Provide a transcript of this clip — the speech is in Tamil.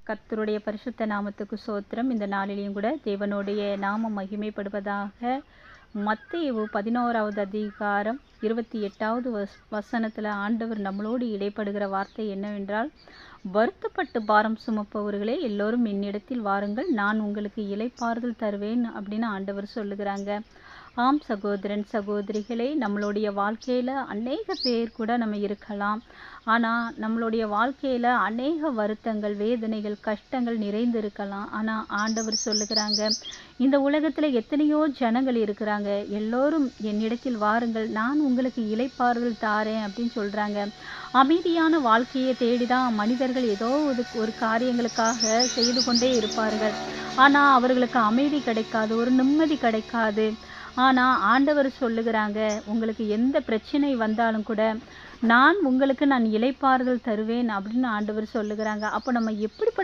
கர்த்தருடைய பரிசுத்த நாமத்துக்கு சோத்திரம். இந்த நாளிலேயும் கூட தேவனுடைய நாமம் மகிமைப்படுவதாக. மத்தேயு 11வது அதிகாரம் 28வது வசனத்தில் ஆண்டவர் நம்மளோடு இடைப்படுகிற வார்த்தை என்னவென்றால், வருத்தப்பட்டு பாரம் சுமப்பவர்களே எல்லோரும் என்னிடத்தில் வாருங்கள், நான் உங்களுக்கு இளைப்பாறுதல் தருவேன் அப்படின்னு ஆண்டவர் சொல்லுகிறாங்க. ஆம் சகோதரன் சகோதரிகளே, நம்மளுடைய வாழ்க்கையில் அநேக பேர் கூட நம்ம இருக்கலாம். ஆனால் நம்மளுடைய வாழ்க்கையில் அநேக வருத்தங்கள், வேதனைகள், கஷ்டங்கள் நிறைந்து இருக்கலாம். ஆனால் ஆண்டவர் சொல்லுகிறாங்க, இந்த உலகத்தில் எத்தனையோ ஜனங்கள் இருக்கிறாங்க, எல்லோரும் என்னிடத்தில் வாருங்கள், நான் உங்களுக்கு இளைப்பாறுதல் தாரேன் அப்படின்னு சொல்கிறாங்க. அமைதியான வாழ்க்கையை தேடிதான் மனிதர்கள் ஏதோ ஒரு காரியங்களுக்காக செய்து கொண்டே இருப்பார்கள். ஆனால் அவர்களுக்கு அமைதி கிடைக்காது, ஒரு நிம்மதி கிடைக்காது. ஆனால் ஆண்டவர் சொல்லுகிறாங்க, உங்களுக்கு எந்த பிரச்சனை வந்தாலும் கூட நான் இளைப்பாறுதல் தருவேன் அப்படின்னு ஆண்டவர் சொல்லுகிறாங்க. அப்போ நம்ம எப்படிப்பட்ட